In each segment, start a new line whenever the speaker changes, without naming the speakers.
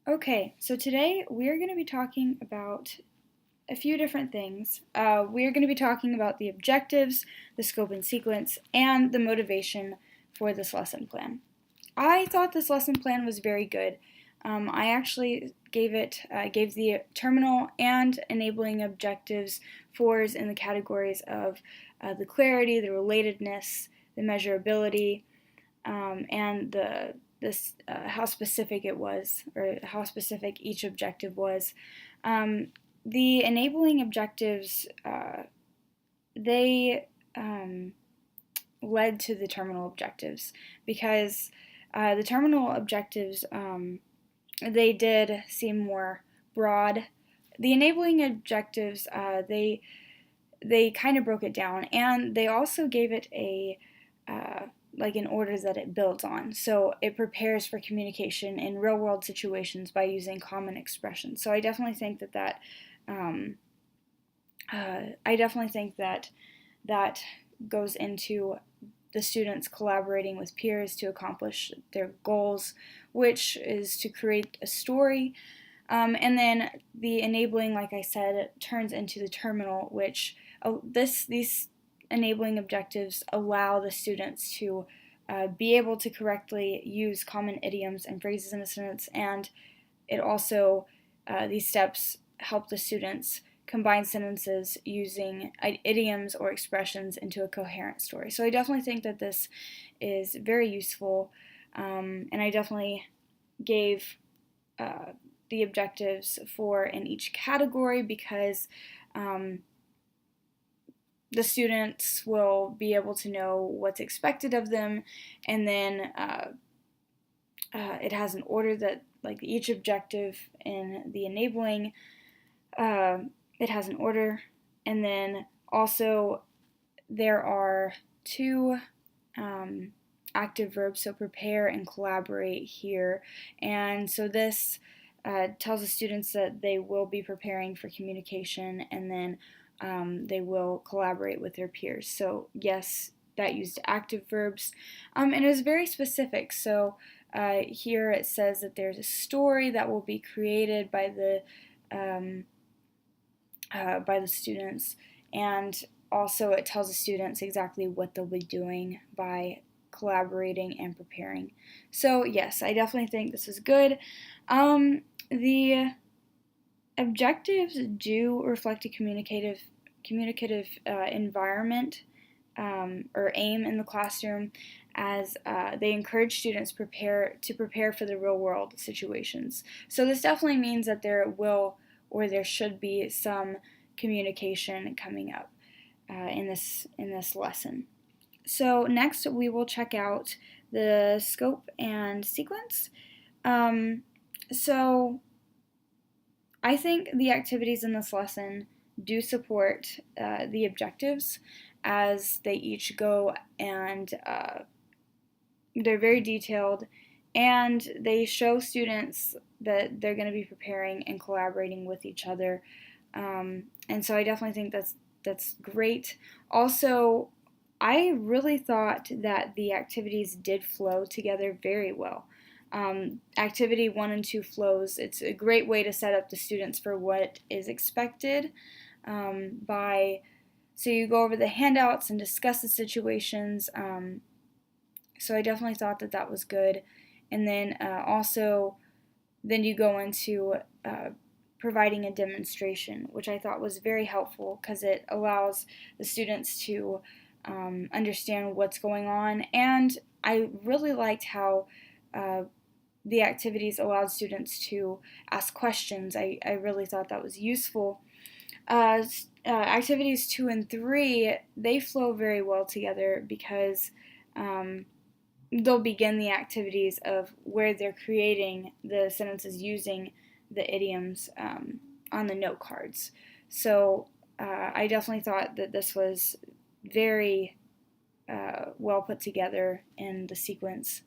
Okay, so today we're going to be talking about a few different things. We're going to be talking about the objectives, the scope and sequence, and the motivation for this lesson plan. I thought this lesson plan was very good. I actually gave the terminal and enabling objectives fours in the categories of the clarity, the relatedness, the measurability, and how specific it was, or how specific each objective was. The enabling objectives, they led to the terminal objectives because the terminal objectives, they did seem more broad. The enabling objectives, they kind of broke it down, and they also gave it a like an order that it builds on. So it prepares for communication in real world situations by using common expressions. So I definitely think that that goes into the students collaborating with peers to accomplish their goals, which is to create a story. And then the enabling, like I said, turns into the terminal, which these enabling objectives allow the students to be able to correctly use common idioms and phrases in a sentence, and it also, these steps help the students combine sentences using idioms or expressions into a coherent story. So I definitely think that this is very useful, and I definitely gave the objectives for in each category because the students will be able to know what's expected of them, and then it has an order that, like each objective in the enabling, it has an order, and then also there are two active verbs, so prepare and collaborate here, and so this tells the students that they will be preparing for communication, and then they will collaborate with their peers. So yes, that used active verbs, and it was very specific. So here it says that there's a story that will be created by the students, and also it tells the students exactly what they'll be doing by collaborating and preparing. So yes, I definitely think this is good. The objectives do reflect a communicative environment, or aim in the classroom, as they encourage students to prepare for the real world situations. So this definitely means that there will, or there should be, some communication coming up in this lesson. So next we will check out the scope and sequence. So I think the activities in this lesson do support the objectives, as they each go and they're very detailed, and they show students that they're going to be preparing and collaborating with each other. And so I definitely think that's great. Also, I really thought that the activities did flow together very well. Activity 1 and 2 flows. It's a great way to set up the students for what is expected so you go over the handouts and discuss the situations. So I definitely thought that was good. And then then you go into providing a demonstration, which I thought was very helpful because it allows the students to understand what's going on. And I really liked how the activities allowed students to ask questions. I really thought that was useful. Activities 2 and 3, they flow very well together because they'll begin the activities of where they're creating the sentences using the idioms on the note cards. So I definitely thought that this was very well put together in the sequence.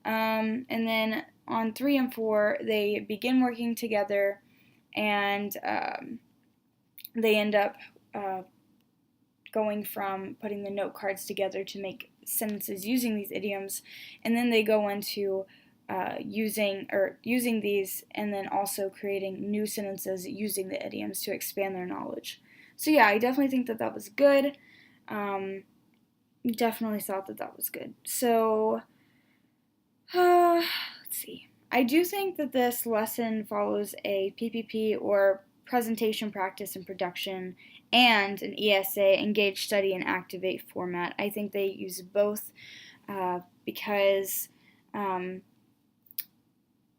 And then on 3 and 4, they begin working together, and they end up going from putting the note cards together to make sentences using these idioms, and then they go into using these, and then also creating new sentences using the idioms to expand their knowledge. So yeah, I definitely think that was good. Definitely thought that was good. So let's see. I do think that this lesson follows a PPP, or presentation practice and production, and an ESA, engage, study, and activate format. I think they use both because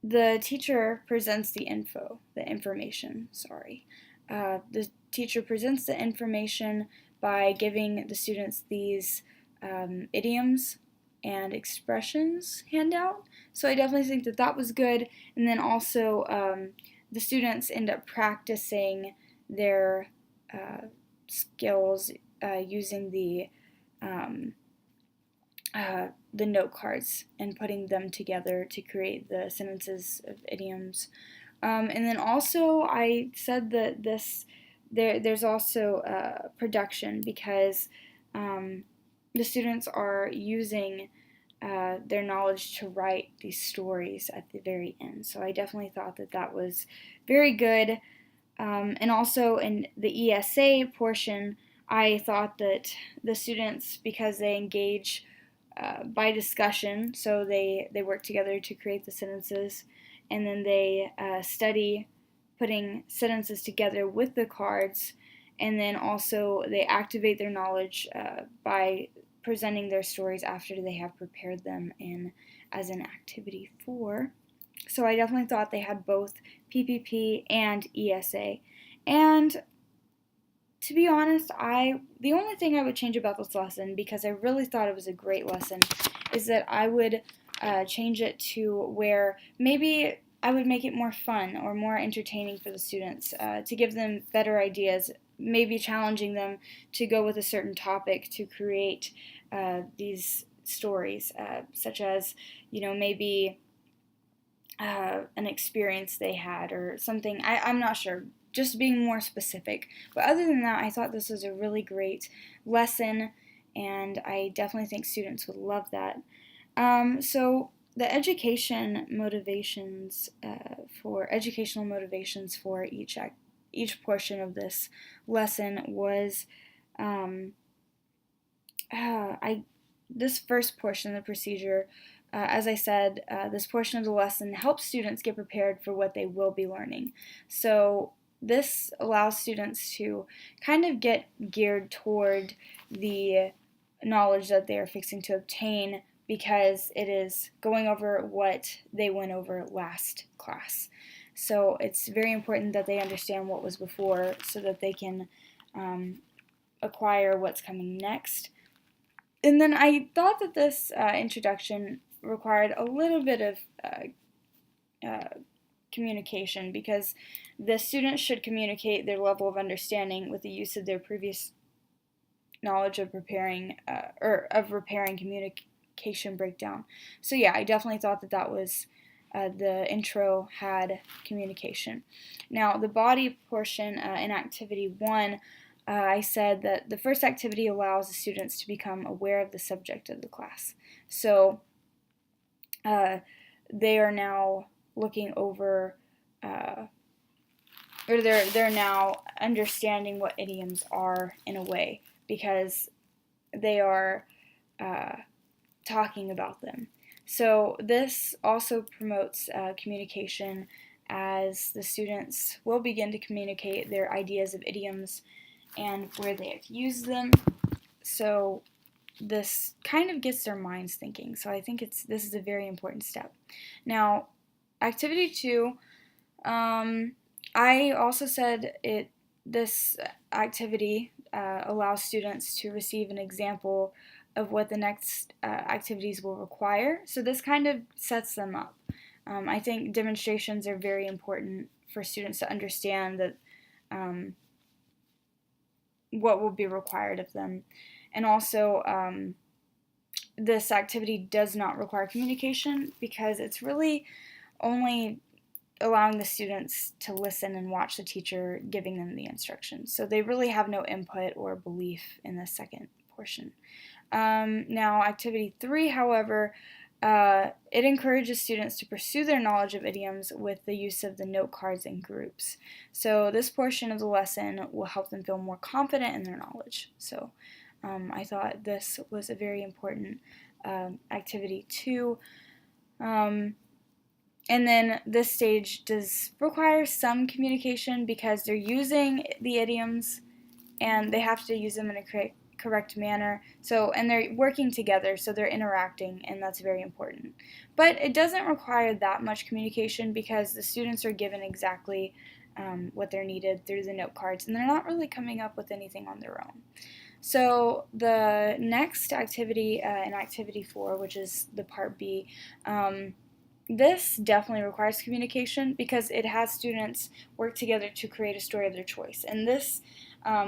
the teacher presents the information. The teacher presents the information by giving the students these idioms and expressions handout. So I definitely think that was good. And then also the students end up practicing their skills using the note cards and putting them together to create the sentences of idioms. And then also I said that there's also production, because the students are using their knowledge to write these stories at the very end. So I definitely thought that was very good. And also in the ESA portion, I thought that the students, because they engage by discussion, so they work together to create the sentences, and then they study putting sentences together with the cards, and then also they activate their knowledge by presenting their stories after they have prepared them as an activity 4. So I definitely thought they had both PPP and ESA. And to be honest, the only thing I would change about this lesson, because I really thought it was a great lesson, is that I would change it to where maybe I would make it more fun or more entertaining for the students, to give them better ideas, maybe challenging them to go with a certain topic to create these stories, such as, maybe an experience they had or something. I'm not sure. Just being more specific. But other than that, I thought this was a really great lesson, and I definitely think students would love that. So the educational motivations for each portion of this lesson was this first portion, the procedure. As I said, this portion of the lesson helps students get prepared for what they will be learning. So this allows students to kind of get geared toward the knowledge that they are fixing to obtain, because it is going over what they went over last class. So it's very important that they understand what was before, so that they can acquire what's coming next. And then I thought that this introduction required a little bit of communication, because the students should communicate their level of understanding with the use of their previous knowledge of repairing communication breakdown. So yeah, I definitely thought that was the intro had communication. Now the body portion in activity 1, I said that the first activity allows the students to become aware of the subject of the class. So they are now looking over, or they're now understanding what idioms are in a way, because they are talking about them. So this also promotes communication, as the students will begin to communicate their ideas of idioms and where they have used them. So this kind of gets their minds thinking. So I think this is a very important step. Now, activity 2, I also said this activity allows students to receive an example of what the next activities will require. So this kind of sets them up. I think demonstrations are very important for students to understand that what will be required of them. And also, this activity does not require communication, because it's really only allowing the students to listen and watch the teacher giving them the instructions. So they really have no input or belief in the second portion. Now, activity 3, however, it encourages students to pursue their knowledge of idioms with the use of the note cards in groups. So this portion of the lesson will help them feel more confident in their knowledge. So I thought this was a very important activity too. And then this stage does require some communication because they're using the idioms and they have to use them in a correct manner. So, and they're working together, so they're interacting, and that's very important. But it doesn't require that much communication because the students are given exactly what they're needed through the note cards, and they're not really coming up with anything on their own. So the next activity, in Activity 4, which is the Part B, this definitely requires communication because it has students work together to create a story of their choice. And this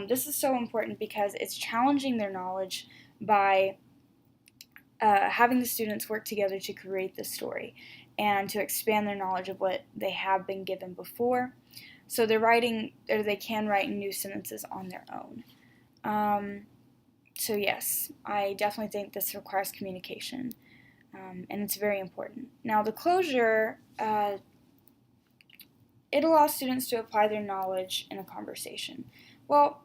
is so important because it's challenging their knowledge by having the students work together to create the story and to expand their knowledge of what they have been given before. So they're writing, or they can write new sentences on their own. So yes, I definitely think this requires communication, and it's very important. Now the closure, it allows students to apply their knowledge in a conversation. Well,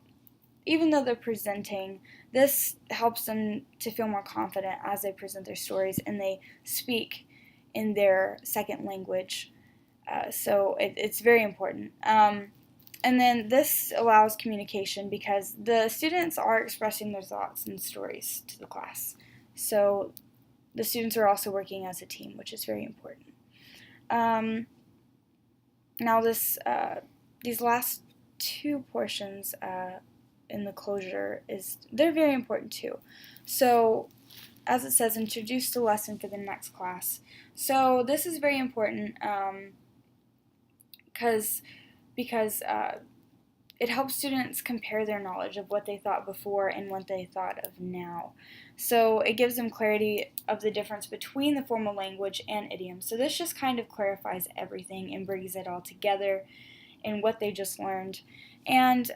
even though they're presenting, this helps them to feel more confident as they present their stories and they speak in their second language. So it's very important. And then this allows communication because the students are expressing their thoughts and stories to the class. So the students are also working as a team, which is very important. Now these last two portions in the closure they're very important too. So as it says, introduce the lesson for the next class. So this is very important because it helps students compare their knowledge of what they thought before and what they thought of now. So it gives them clarity of the difference between the formal language and idioms. So this just kind of clarifies everything and brings it all together in what they just learned. And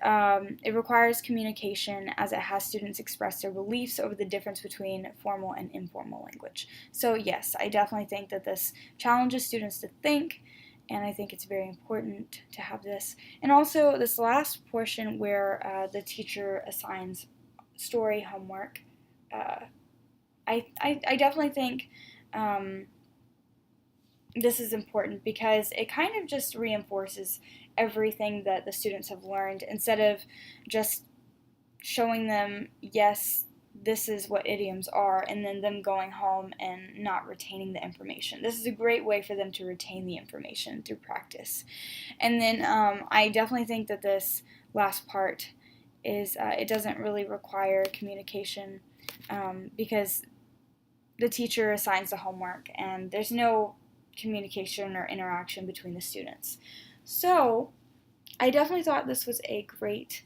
it requires communication as it has students express their beliefs over the difference between formal and informal language. So yes, I definitely think that this challenges students to think, and I think it's very important to have this. And also this last portion where the teacher assigns story homework, I definitely think this is important because it kind of just reinforces everything that the students have learned instead of just showing them, yes, this is what idioms are, and then them going home and not retaining the information. This is a great way for them to retain the information through practice. And then I definitely think that this last part is, it doesn't really require communication because the teacher assigns the homework and there's no communication or interaction between the students. So I definitely thought this was a great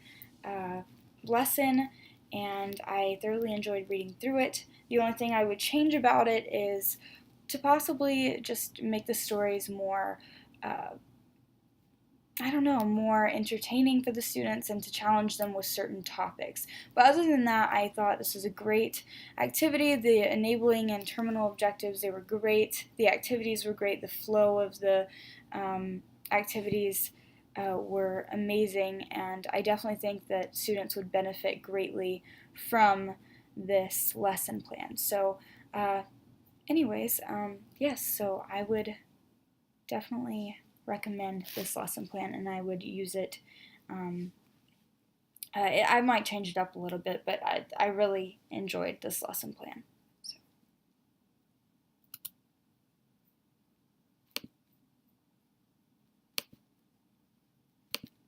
lesson, and I thoroughly enjoyed reading through it. The only thing I would change about it is to possibly just make the stories more, more entertaining for the students and to challenge them with certain topics. But other than that, I thought this was a great activity. The enabling and terminal objectives, they were great. The activities were great. The flow of the activities were amazing, and I definitely think that students would benefit greatly from this lesson plan. So yes, so I would definitely recommend this lesson plan, and I would use it. I might change it up a little bit, but I really enjoyed this lesson plan.